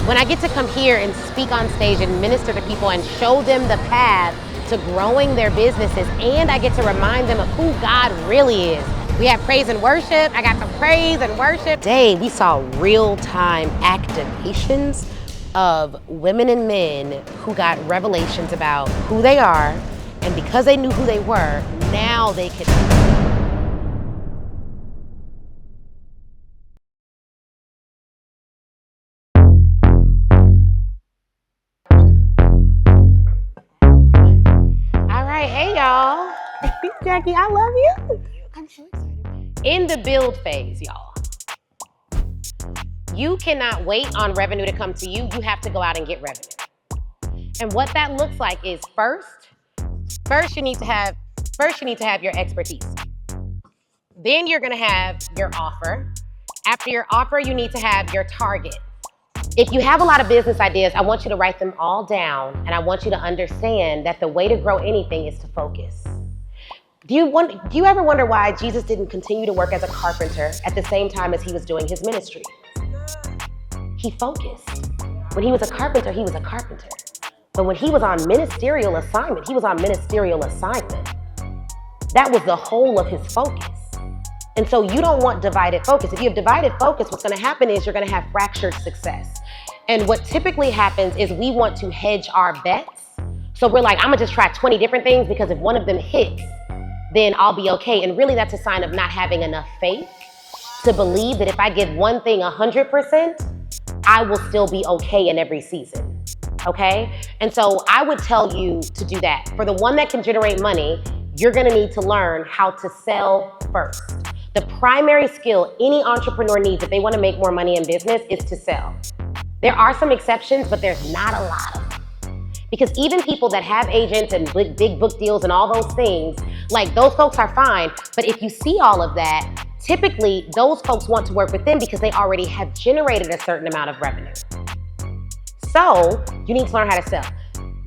When I get to come here and speak on stage and minister to people and show them the path to growing their businesses, and I get to remind them of who God really is. We have praise and worship. I got some praise and worship. Today, we saw real-time activations of women and men who got revelations about who they are, and because they knew who they were, now they could. All right, hey y'all. Jackie, I love you. I'm so excited. In the build phase, y'all. You cannot wait on revenue to come to you. You have to go out and get revenue. And what that looks like is first you need to have your expertise. Then you're gonna have your offer. After your offer, you need to have your target. If you have a lot of business ideas, I want you to write them all down, and I want you to understand that the way to grow anything is to focus. Do you ever wonder why Jesus didn't continue to work as a carpenter at the same time as he was doing his ministry? He focused. When he was a carpenter, he was a carpenter. But when he was on ministerial assignment, he was on ministerial assignment. That was the whole of his focus. And so you don't want divided focus. If you have divided focus, what's gonna happen is you're gonna have fractured success. And what typically happens is we want to hedge our bets. So we're like, I'm gonna just try 20 different things because if one of them hits, then I'll be okay. And really that's a sign of not having enough faith to believe that if I give one thing 100%, I will still be okay in every season, okay? And so I would tell you to do that. For the one that can generate money, you're gonna need to learn how to sell first. The primary skill any entrepreneur needs if they wanna make more money in business is to sell. There are some exceptions, but there's not a lot of them. Because even people that have agents and big book deals and all those things, like those folks are fine, but if you see all of that, typically those folks want to work with them because they already have generated a certain amount of revenue. So you need to learn how to sell.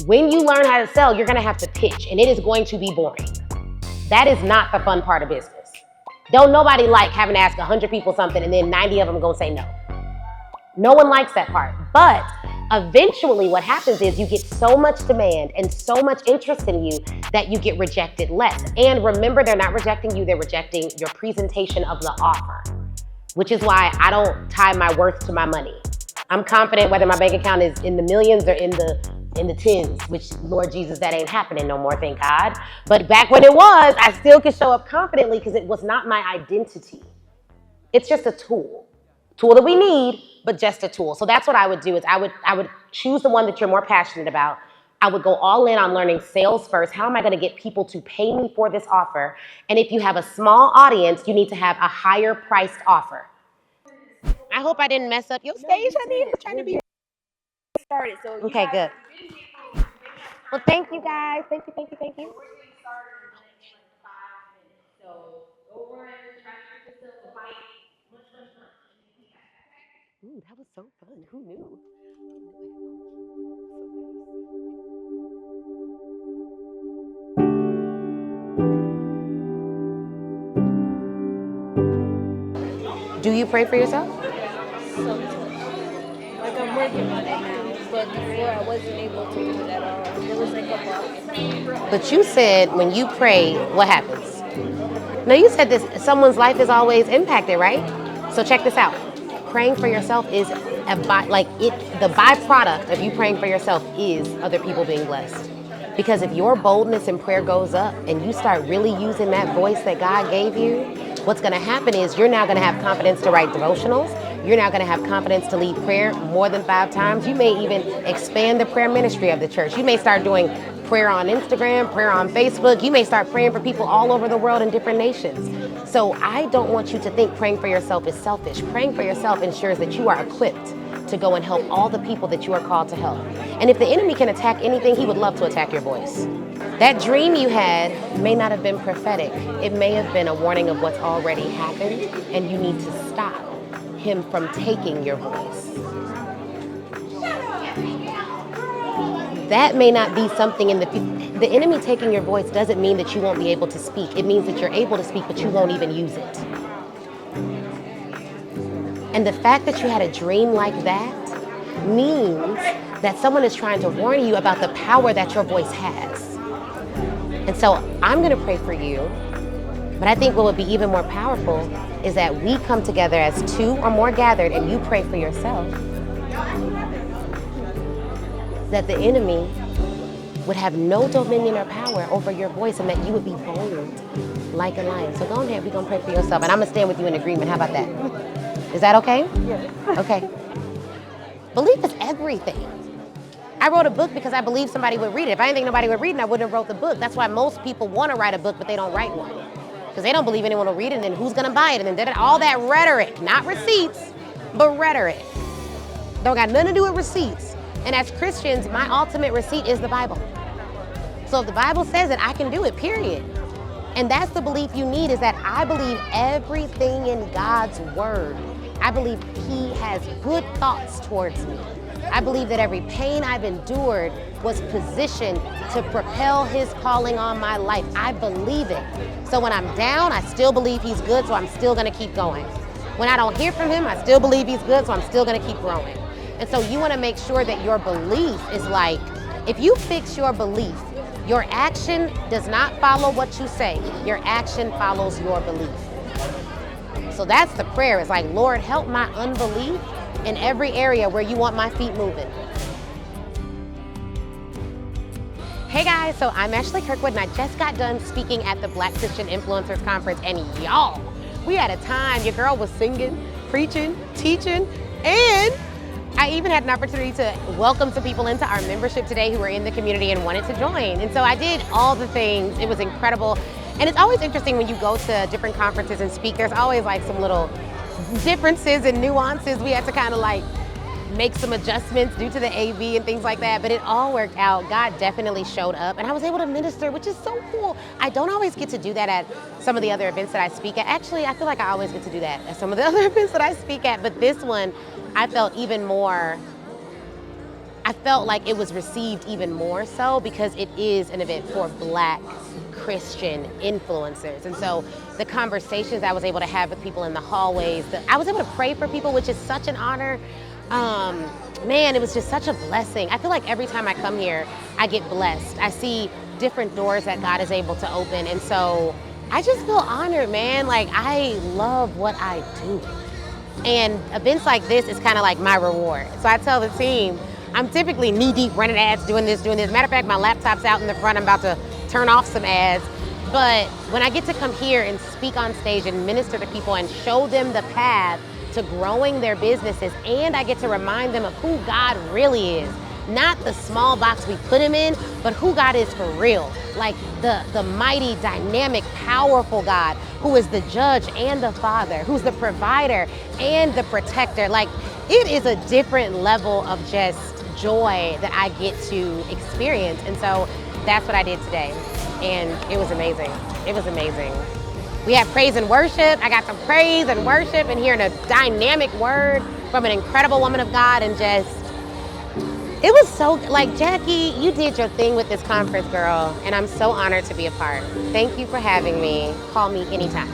When you learn how to sell, you're gonna have to pitch, and it is going to be boring. That is not the fun part of business. Don't nobody like having to ask 100 people something and then 90 of them gonna say no. No one likes that part. But eventually what happens is you get so much demand and so much interest in you that you get rejected less. And remember, they're not rejecting you, they're rejecting your presentation of the offer, which is why I don't tie my worth to my money. I'm confident whether my bank account is in the millions or in the tens, which, Lord Jesus, that ain't happening no more, thank God. But back when it was, I still could show up confidently because it was not my identity. It's just a tool that we need, but just a tool. So that's what I would do is I would choose the one that you're more passionate about. I would go all in on learning sales first. How am I gonna get people to pay me for this offer? And if you have a small audience, you need to have a higher priced offer. I hope I didn't mess up your stage, honey. I'm trying to be started. So okay, good. Well, thank you guys. Thank you. Ooh, that was so fun. Who knew? Do you pray for yourself? like I'm working on it now, but before I wasn't able to do it at all. There was like a block. But you said when you pray, what happens? No, you said this, someone's life is always impacted, right? So check this out. Praying for yourself is the byproduct of you praying for yourself is other people being blessed. Because if your boldness in prayer goes up and you start really using that voice that God gave you, what's gonna happen is you're now gonna have confidence to write devotionals. You're now gonna have confidence to lead prayer more than 5 times. You may even expand the prayer ministry of the church. You may start doing prayer on Instagram, prayer on Facebook. You may start praying for people all over the world in different nations. So I don't want you to think praying for yourself is selfish. Praying for yourself ensures that you are equipped to go and help all the people that you are called to help. And if the enemy can attack anything, he would love to attack your voice. That dream you had may not have been prophetic. It may have been a warning of what's already happened, and you need to stop him from taking your voice. That may not be something in the enemy taking your voice doesn't mean that you won't be able to speak. It means that you're able to speak, but you won't even use it. And the fact that you had a dream like that means that someone is trying to warn you about the power that your voice has. And so I'm gonna pray for you, but I think what would be even more powerful is that we come together as two or more gathered and you pray for yourself. That the enemy would have no dominion or power over your voice and that you would be bold like a lion. So go ahead, we're gonna pray for yourself and I'm gonna stand with you in agreement. How about that? Is that okay? Yeah. Okay. Belief is everything. I wrote a book because I believed somebody would read it. If I didn't think nobody would read it, I wouldn't have wrote the book. That's why most people wanna write a book, but they don't write one. Because they don't believe anyone will read it, and then who's gonna buy it? And then all that rhetoric, not receipts, but rhetoric. Don't got nothing to do with receipts. And as Christians, my ultimate receipt is the Bible. So if the Bible says it, I can do it, period. And that's the belief you need, is that I believe everything in God's word. I believe he has good thoughts towards me. I believe that every pain I've endured was positioned to propel his calling on my life. I believe it. So when I'm down, I still believe he's good, so I'm still gonna keep going. When I don't hear from him, I still believe he's good, so I'm still gonna keep growing. And so you wanna make sure that your belief is like, if you fix your belief, your action does not follow what you say. Your action follows your belief. So that's the prayer. It's like, Lord, help my unbelief in every area where you want my feet moving. Hey guys, so I'm Ashley Kirkwood and I just got done speaking at the Black Christian Influencers Conference, and y'all, we had a time. Your girl was singing, preaching, teaching, and I even had an opportunity to welcome some people into our membership today who were in the community and wanted to join. And so I did all the things. It was incredible. And it's always interesting when you go to different conferences and speak, there's always like some little differences and nuances. We had to kind of like make some adjustments due to the AV and things like that, but it all worked out. God definitely showed up and I was able to minister, which is so cool. I don't always get to do that at some of the other events that I speak at. Actually, I feel like I always get to do that at some of the other events that I speak at, but this one, I felt even more, I felt like it was received even more so because it is an event for Black Christian influencers. And so the conversations I was able to have with people in the hallways, I was able to pray for people, which is such an honor. Man, it was just such a blessing. I feel like every time I come here, I get blessed. I see different doors that God is able to open. And so I just feel honored, man. Like, I love what I do. And events like this is kind of like my reward. So I tell the team, I'm typically knee deep running ads, doing this. Matter of fact, my laptop's out in the front. I'm about to turn off some ads. But when I get to come here and speak on stage and minister to people and show them the path to growing their businesses, and I get to remind them of who God really is. Not the small box we put him in, but who God is for real. Like the mighty, dynamic, powerful God who is the judge and the father, who's the provider and the protector. Like, it is a different level of just joy that I get to experience. And so that's what I did today. And it was amazing. It was amazing. We had praise and worship. I got some praise and worship and hearing a dynamic word from an incredible woman of God, and just, it was so, like, Jackie, you did your thing with this conference, girl, and I'm so honored to be a part. Thank you for having me. Call me anytime.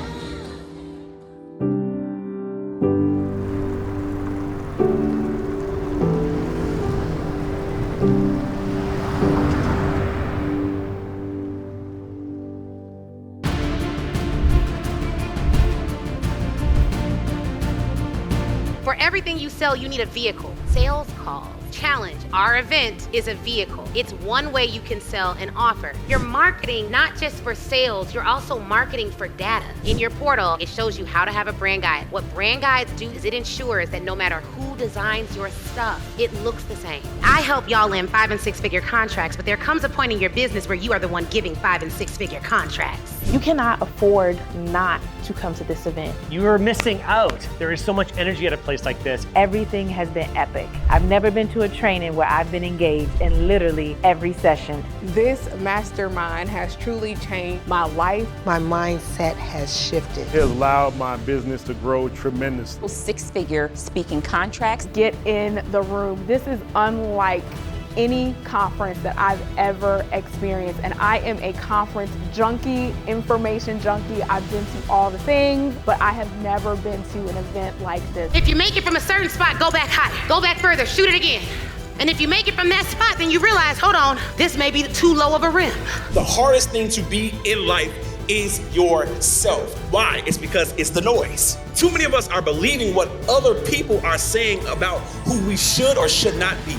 For everything you sell, you need a vehicle. Sales calls, challenge. Our event is a vehicle. It's one way you can sell an offer. You're marketing not just for sales, you're also marketing for data. In your portal, it shows you how to have a brand guide. What brand guides do is it ensures that no matter who designs your stuff, it looks the same. I help y'all land 5- and 6-figure contracts, but there comes a point in your business where you are the one giving 5- and 6-figure contracts. You cannot afford not to come to this event. You are missing out. There is so much energy at a place like this. Everything has been epic. I've never been to a training where I've been engaged in literally every session. This mastermind has truly changed my life. My mindset has shifted. It has allowed my business to grow tremendously. 6-figure speaking contracts. Get in the room. This is unlike any conference that I've ever experienced. And I am a conference junkie, information junkie. I've been to all the things, but I have never been to an event like this. If you make it from a certain spot, go back higher. Go back further, shoot it again. And if you make it from that spot, then you realize, hold on, this may be too low of a rim. The hardest thing to be in life is yourself. Why? It's because it's the noise. Too many of us are believing what other people are saying about who we should or should not be.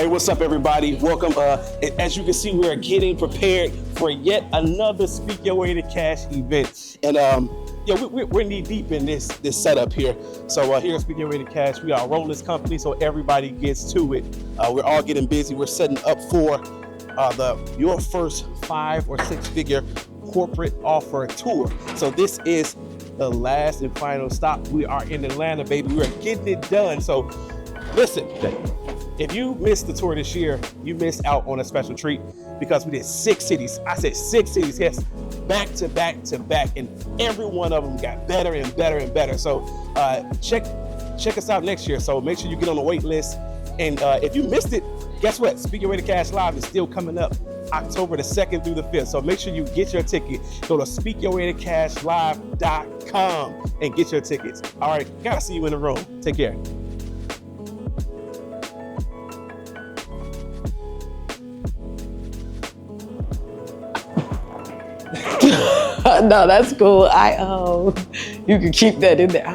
What's up, everybody? Welcome. As you can see, we are getting prepared for yet another Speak Your Way to Cash event. And we're knee deep in this setup here. So here at Speak Your Way to Cash, we are a rolling company, so everybody gets to it. We're all getting busy. We're setting up for your first 5 or 6 figure corporate offer tour. So this is the last and final stop. We are in Atlanta, baby. We are getting it done. So listen. If you missed the tour this year, you missed out on a special treat because we did 6 cities. I said 6 cities, yes, back to back to back, and every one of them got better and better and better. So check us out next year. So make sure you get on the wait list. And if you missed it, guess what? Speak Your Way to Cash Live is still coming up October the 2nd through the 5th. So make sure you get your ticket. Go to speakyourwaytocashlive.com and get your tickets. All right, gotta see you in the room. Take care. No, that's cool. You can keep that in there.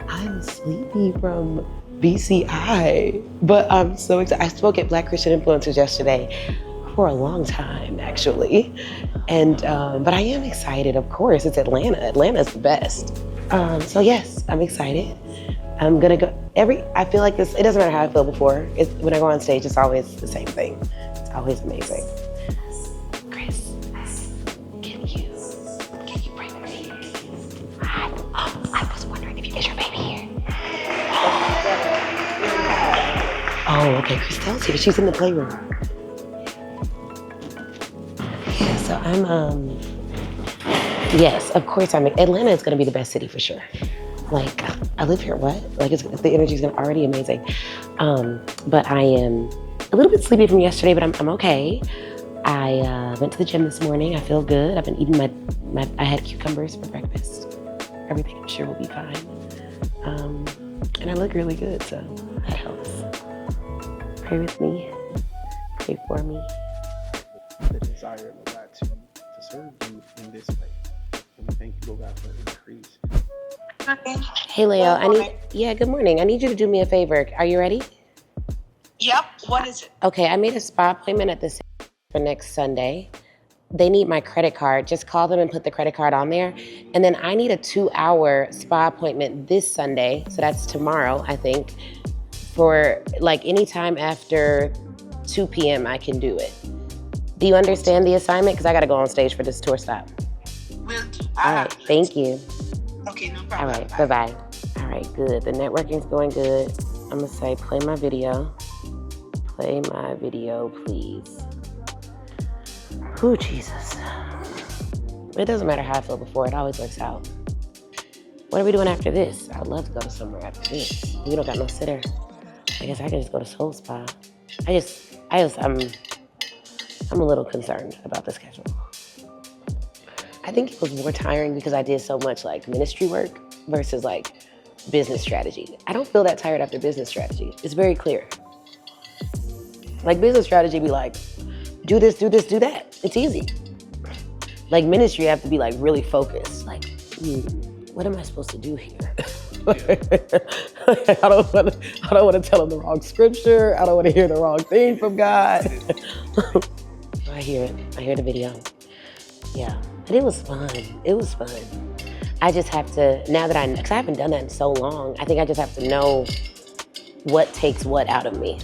I'm sleepy from BCI, but I'm so excited. I spoke at Black Christian Influencers yesterday for a long time, actually, and but I am excited. Of course, it's Atlanta. Atlanta's the best. So yes, I'm excited. I'm gonna go. I feel like this. It doesn't matter how I feel before. When I go on stage, it's always the same thing. It's always amazing. Oh, okay, Christelle's here. She's in the playroom. Yeah, so yes, of course Atlanta is gonna be the best city for sure. Like, I live here, what? Like, the energy's already amazing. But I am a little bit sleepy from yesterday, but I'm okay. I went to the gym this morning. I feel good. I've been eating I had cucumbers for breakfast. Everything I'm sure will be fine. And I look really good, so that helps. Pray with me. Pray for me. The desire of God to serve you in this way. And we thank you, Lord God, for increase. Hey, Leo. Good morning. I need you to do me a favor. Are you ready? Yep. What is it? Okay, I made a spa appointment at the for next Sunday. They need my credit card. Just call them and put the credit card on there. And then I need a 2-hour spa appointment this Sunday. So that's tomorrow, I think. For like any time after 2 p.m. I can do it. Do you understand the assignment? Because I got to go on stage for this tour stop. Will do. All right, thank you. Okay, no problem. All right, bye-bye. All right, good. The networking's going good. I'm gonna say play my video. Play my video, please. Oh, Jesus. It doesn't matter how I feel before, it always works out. What are we doing after this? I'd love to go to somewhere after this. We don't got no sitter. I guess I can just go to Soul Spa. I'm a little concerned about the schedule. I think it was more tiring because I did so much like ministry work versus like business strategy. I don't feel that tired after business strategy. It's very clear. Like business strategy be like, do this, do this, do that. It's easy. Like ministry, you have to be like really focused. Like, what am I supposed to do here? I don't want to tell them the wrong scripture. I don't want to hear the wrong thing from God. I hear it. I hear the video. Yeah, but it was fun. It was fun. I just have to, now that because I haven't done that in so long, I think I just have to know what takes what out of me.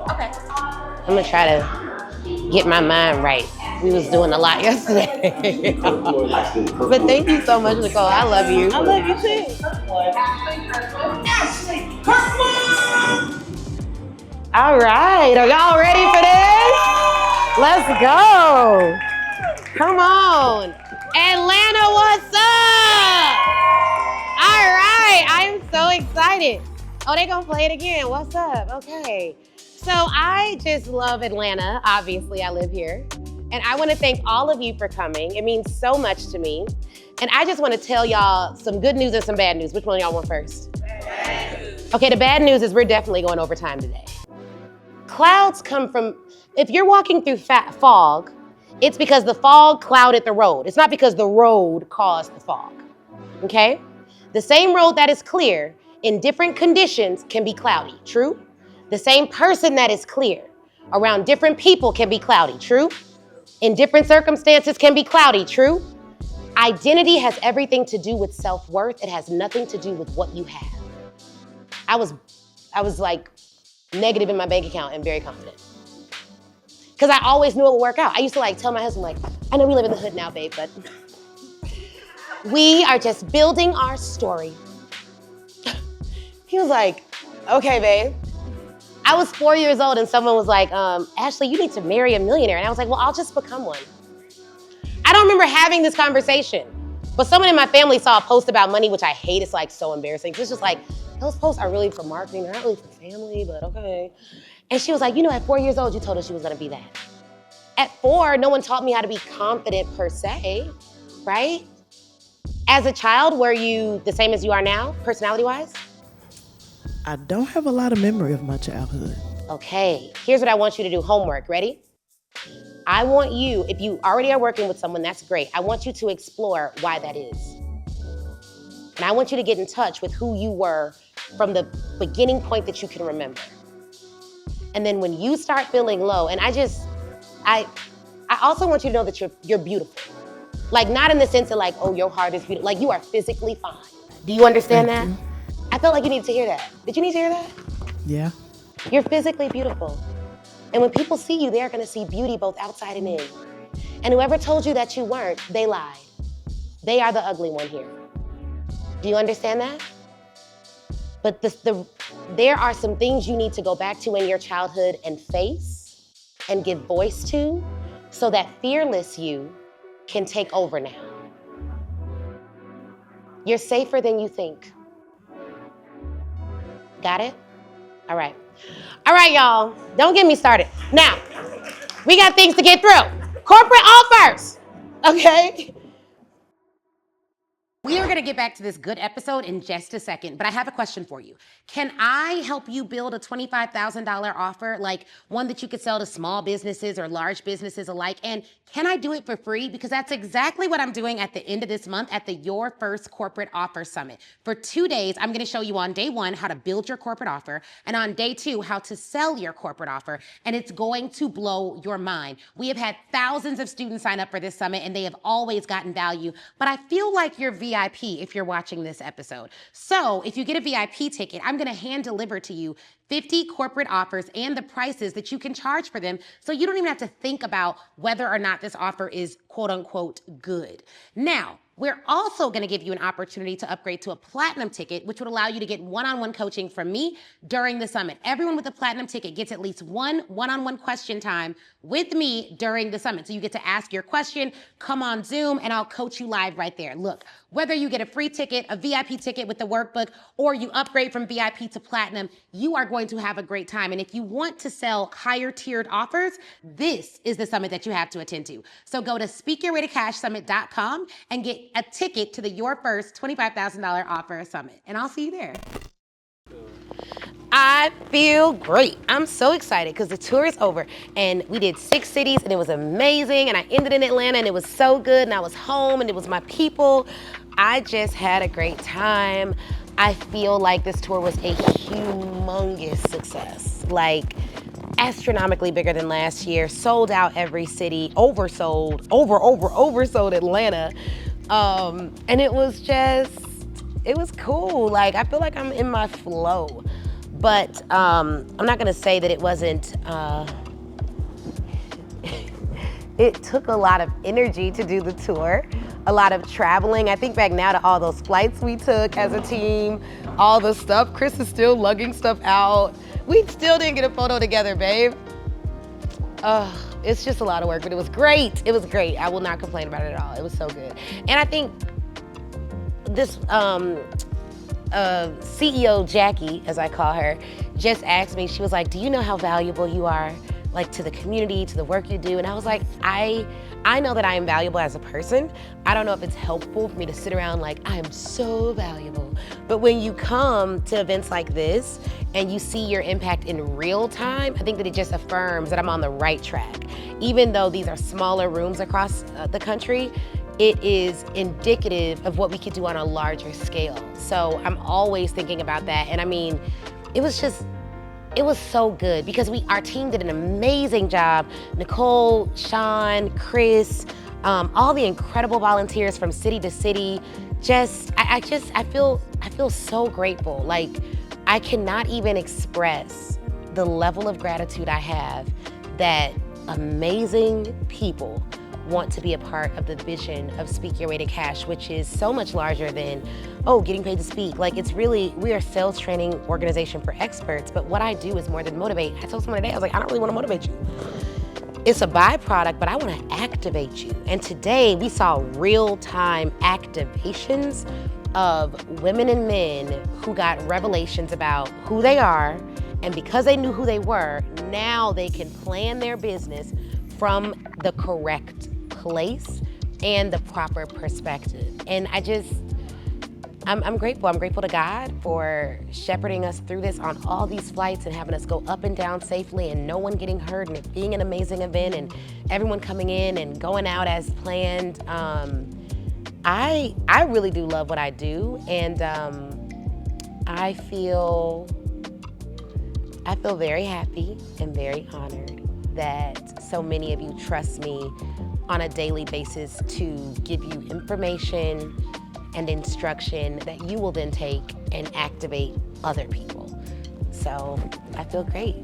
Okay. I'm gonna try to get my mind right. We was doing a lot yesterday. But thank you so much, Nicole. I love you. I love you too. All right, are y'all ready for this? Let's go. Come on. Atlanta, what's up? All right, I am so excited. Oh, they gonna play it again. What's up? Okay. So I just love Atlanta. Obviously, I live here. And I wanna thank all of you for coming. It means so much to me. And I just wanna tell y'all some good news and some bad news. Which one y'all want first? Okay, the bad news is we're definitely going overtime today. Clouds come from, if you're walking through fog, it's because the fog clouded the road. It's not because the road caused the fog, okay? The same road that is clear in different conditions can be cloudy, true? The same person that is clear around different people can be cloudy, true? In different circumstances can be cloudy, true? Identity has everything to do with self-worth. It has nothing to do with what you have. I was like negative in my bank account and very confident. Because I always knew it would work out. I used to like tell my husband, like, I know we live in the hood now, babe, but we are just building our story. He was like, okay, babe. I was 4 years old and someone was like, Ashley, you need to marry a millionaire. And I was like, well, I'll just become one. I don't remember having this conversation, but someone in my family saw a post about money, which I hate. It's like so embarrassing. It's just like, those posts are really for marketing. They're not really for family, but okay. And she was like, you know, at 4 years old, you told us she was gonna be that. At 4, no one taught me how to be confident per se, right? As a child, were you the same as you are now, personality-wise? I don't have a lot of memory of my childhood. Okay, here's what I want you to do, homework, ready? I want you, if you already are working with someone, that's great. I want you to explore why that is. And I want you to get in touch with who you were from the beginning point that you can remember. And then when you start feeling low, and I also want you to know that you're beautiful. Like not in the sense of like, oh, your heart is beautiful. Like you are physically fine. Do you understand that? I felt like you needed to hear that. Did you need to hear that? Yeah. You're physically beautiful. And when people see you, they're gonna see beauty both outside and in. And whoever told you that you weren't, they lied. They are the ugly one here. Do you understand that? But there are some things you need to go back to in your childhood and face and give voice to so that fearless you can take over now. You're safer than you think. Got it? All right. All right, y'all. Don't get me started. Now, we got things to get through. Corporate offers, okay? We are gonna get back to this good episode in just a second, but I have a question for you. Can I help you build a $25,000 offer, like one that you could sell to small businesses or large businesses alike? And can I do it for free? Because that's exactly what I'm doing at the end of this month at the Your First Corporate Offer Summit. For 2 days, I'm gonna show you on day 1 how to build your corporate offer, and on day 2, how to sell your corporate offer, and it's going to blow your mind. We have had thousands of students sign up for this summit, and they have always gotten value, but I feel like you're VIP if you're watching this episode. So if you get a VIP ticket, I'm gonna hand deliver to you 50 corporate offers and the prices that you can charge for them, so you don't even have to think about whether or not this offer is quote unquote good. Now, we're also gonna give you an opportunity to upgrade to a platinum ticket, which would allow you to get one-on-one coaching from me during the summit. Everyone with a platinum ticket gets at least one-on-one question time with me during the summit. So you get to ask your question, come on Zoom, and I'll coach you live right there. Look, whether you get a free ticket, a VIP ticket with the workbook, or you upgrade from VIP to platinum, you are going to have a great time. And if you want to sell higher tiered offers, this is the summit that you have to attend to. So go to speakyourwaytocashsummit.com and get a ticket to the Your First $25,000 Offer Summit. And I'll see you there. I feel great. I'm so excited because the tour is over and we did 6 cities and it was amazing, and I ended in Atlanta and it was so good, and I was home and it was my people. I just had a great time. I feel like this tour was a humongous success. Like, astronomically bigger than last year, sold out every city, oversold Atlanta. And it was cool. Like, I feel like I'm in my flow. But I'm not gonna say that it wasn't, it took a lot of energy to do the tour, a lot of traveling. I think back now to all those flights we took as a team, all the stuff. Chris is still lugging stuff out. We still didn't get a photo together, babe. It's just a lot of work, but it was great. It was great. I will not complain about it at all. It was so good. And I think this CEO Jackie, as I call her, just asked me, she was like, do you know how valuable you are, like, to the community, to the work you do? And I was like, I know that I am valuable as a person. I don't know if it's helpful for me to sit around like, I am so valuable. But when you come to events like this and you see your impact in real time, I think that it just affirms that I'm on the right track. Even though these are smaller rooms across the country, it is indicative of what we could do on a larger scale. So I'm always thinking about that. And I mean, it was so good because our team did an amazing job. Nicole, Sean, Chris, all the incredible volunteers from city to city. I feel so grateful. Like, I cannot even express the level of gratitude I have that amazing people want to be a part of the vision of Speak Your Way to Cash, which is so much larger than, getting paid to speak. Like, it's really, we are a sales training organization for experts, but what I do is more than motivate. I told someone today, I was like, I don't really want to motivate you. It's a byproduct, but I want to activate you. And today we saw real-time activations of women and men who got revelations about who they are, and because they knew who they were, now they can plan their business from the correct place and the proper perspective. And I'm grateful. I'm grateful to God for shepherding us through this on all these flights and having us go up and down safely and no one getting hurt and it being an amazing event and everyone coming in and going out as planned. I really do love what I do, and I feel very happy and very honored that so many of you trust me on a daily basis to give you information and instruction that you will then take and activate other people. So I feel great.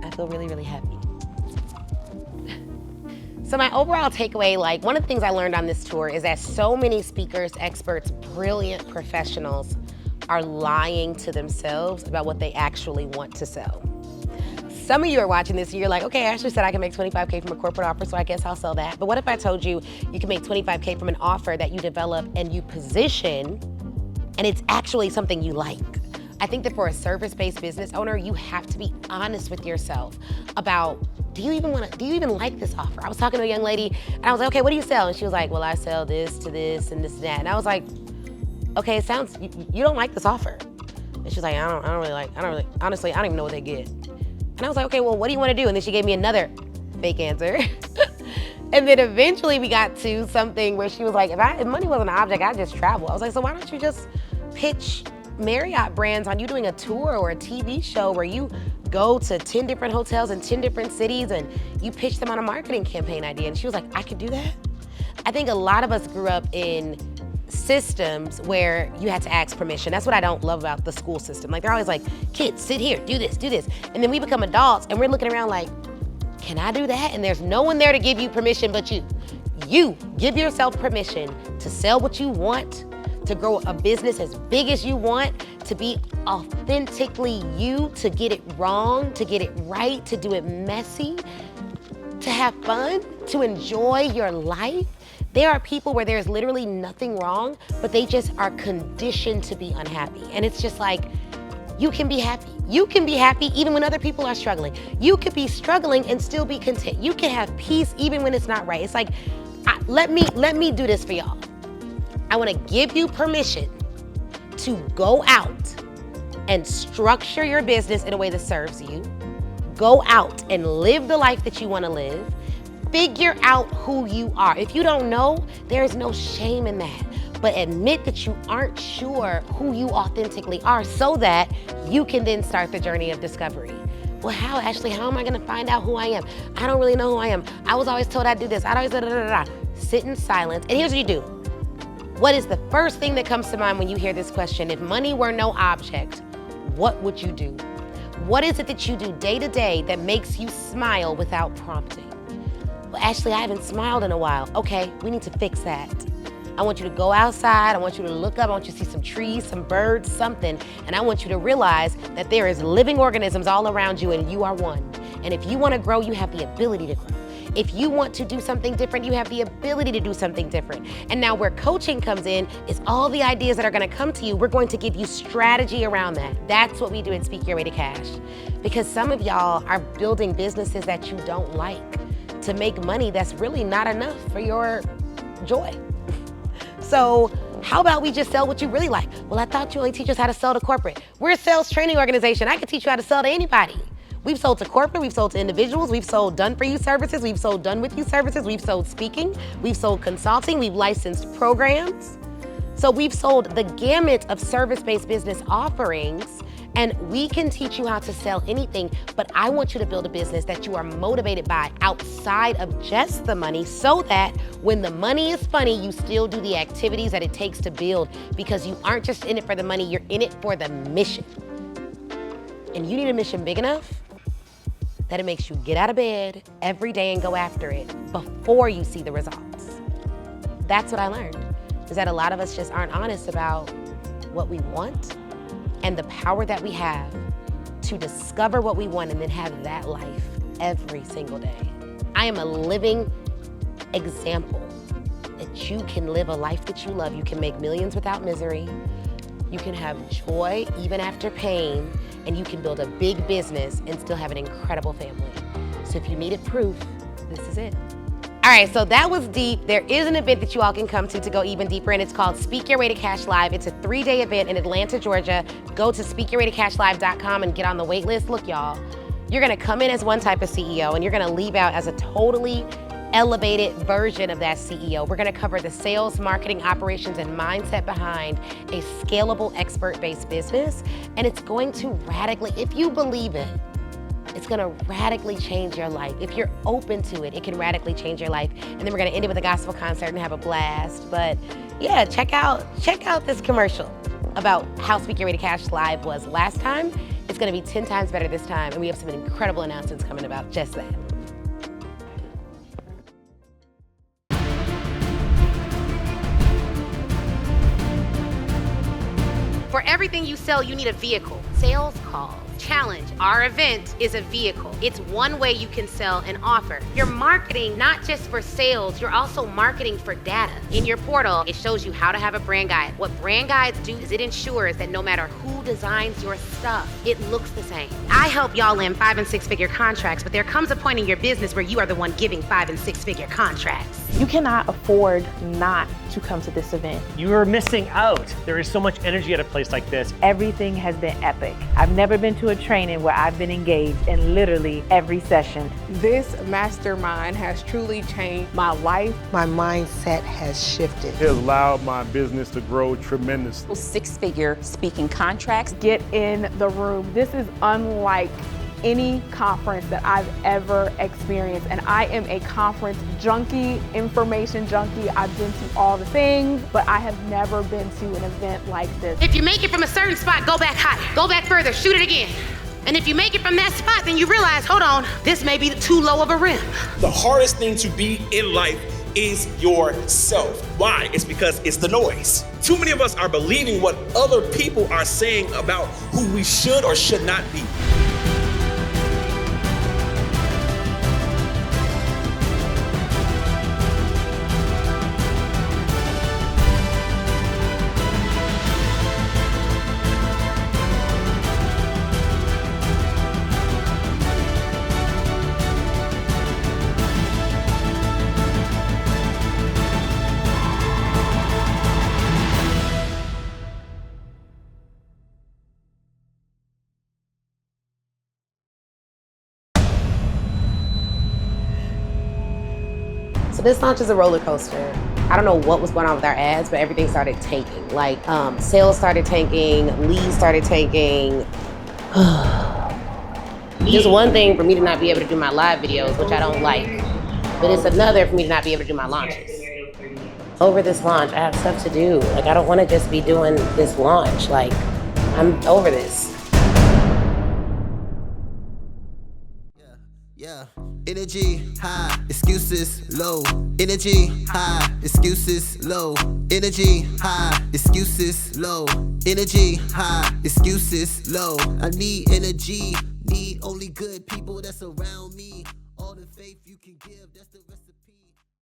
I feel really, really happy. So my overall takeaway, like, one of the things I learned on this tour is that so many speakers, experts, brilliant professionals are lying to themselves about what they actually want to sell. Some of you are watching this and you're like, okay, Ashley said I can make $25K from a corporate offer, so I guess I'll sell that. But what if I told you you can make $25K from an offer that you develop and you position and it's actually something you like? I think that for a service-based business owner, you have to be honest with yourself about, do you even like this offer? I was talking to a young lady and I was like, okay, what do you sell? And she was like, well, I sell this to this and this and that. And I was like, okay, it sounds, you don't like this offer. And she's like, honestly, I don't even know what they get. And I was like, okay, well, what do you want to do? And then she gave me another fake answer. And then eventually we got to something where she was like, if money wasn't an object, I'd just travel. I was like, so why don't you just pitch Marriott brands on you doing a tour or a TV show where you go to 10 different hotels in 10 different cities and you pitch them on a marketing campaign idea? And she was like, I could do that. I think a lot of us grew up in systems where you had to ask permission. That's what I don't love about the school system. Like, they're always like, kids, sit here, do this. And then we become adults and we're looking around like, can I do that? And there's no one there to give you permission but you. You give yourself permission to sell what you want, to grow a business as big as you want, to be authentically you, to get it wrong, to get it right, to do it messy, to have fun, to enjoy your life. There are people where there's literally nothing wrong, but they just are conditioned to be unhappy. And it's just like, you can be happy. You can be happy even when other people are struggling. You could be struggling and still be content. You can have peace even when it's not right. It's like, let me do this for y'all. I wanna give you permission to go out and structure your business in a way that serves you. Go out and live the life that you wanna live. Figure out who you are. If you don't know, there is no shame in that. but admit that you aren't sure who you authentically are so that you can then start the journey of discovery. Well, how, Ashley? How am I gonna find out who I am? I don't really know who I am. I was always told I'd do this. I'd always da-da-da-da-da. Sit in silence, and here's what you do. What is the first thing that comes to mind when you hear this question? If money were no object, what would you do? What is it that you do day to day that makes you smile without prompting? Well, Ashley, I haven't smiled in a while. Okay, we need to fix that. I want you to go outside, I want you to look up, I want you to see some trees, some birds, something, and I want you to realize that there is living organisms all around you and you are one. And if you want to grow, you have the ability to grow. If you want to do something different, you have the ability to do something different. And now where coaching comes in is all the ideas that are gonna come to you, we're going to give you strategy around that. That's what we do at Speak Your Way to Cash. Because some of y'all are building businesses that you don't like to make money that's really not enough for your joy. So how about we just sell what you really like? Well, I thought you only teach us how to sell to corporate. We're a sales training organization. I can teach you how to sell to anybody. We've sold to corporate, we've sold to individuals, we've sold done-for-you services, we've sold done-with-you services, we've sold speaking, we've sold consulting, we've licensed programs. So we've sold the gamut of service-based business offerings, and we can teach you how to sell anything, but I want you to build a business that you are motivated by outside of just the money so that when the money is funny, you still do the activities that it takes to build because you aren't just in it for the money, you're in it for the mission. And you need a mission big enough that it makes you get out of bed every day and go after it before you see the results. That's what I learned, is that a lot of us just aren't honest about what we want and the power that we have to discover what we want and then have that life every single day. I am a living example that you can live a life that you love. You can make millions without misery. You can have joy even after pain, and you can build a big business and still have an incredible family. So if you needed proof, this is it. All right, so that was deep. There is an event that you all can come to go even deeper, and it's called Speak Your Way to Cash Live. It's a 3-day event in Atlanta, Georgia. Go to speakyyourwaytocashlive.com and get on the wait list. Look, y'all, you're gonna come in as one type of CEO, and you're gonna leave out as a totally elevated version of that CEO. We're gonna cover the sales, marketing, operations, and mindset behind a scalable, expert-based business. And it's going to radically, if you believe it, it's gonna radically change your life. If you're open to it, it can radically change your life. And then we're gonna end it with a gospel concert and have a blast. But yeah, check out this commercial about how Speak Your Way to Cash Live was last time. It's gonna be 10 times better this time, and we have some incredible announcements coming about just that. For everything you sell, you need a vehicle. Sales calls. Challenge. Our event is a vehicle. It's one way you can sell an offer. You're marketing not just for sales, you're also marketing for data. In your portal, it shows you how to have a brand guide. What brand guides do is it ensures that no matter who designs your stuff, it looks the same. I help y'all land 5- and 6-figure contracts, but there comes a point in your business where you are the one giving 5- and 6-figure contracts. You cannot afford not to come to this event. You are missing out. There is so much energy at a place like this. Everything has been epic. I've never been to a training where I've been engaged in literally every session. This mastermind has truly changed my life. My mindset has shifted. It has allowed my business to grow tremendously. 6-figure speaking contracts. Get in the room. This is unlike any conference that I've ever experienced, and I am a conference junkie, information junkie. I've been to all the things, but I have never been to an event like this. If you make it from a certain spot, go back higher, go back further, shoot it again. And if you make it from that spot, then you realize, hold on, this may be too low of a rim. The hardest thing to be in life is yourself. Why? It's because it's the noise. Too many of us are believing what other people are saying about who we should or should not be. So this launch is a roller coaster. I don't know what was going on with our ads, but everything started tanking. Like sales started tanking, leads started tanking. It's one thing for me to not be able to do my live videos, which I don't like, but it's another for me to not be able to do my launches. Over this launch, I have stuff to do. Like, I don't want to just be doing this launch. Like, I'm over this. Yeah. Energy high, excuses low. Energy high, excuses low. Energy high, excuses low. Energy high, excuses low. I need energy, need only good people that's around me. All the faith you can give, that's the recipe.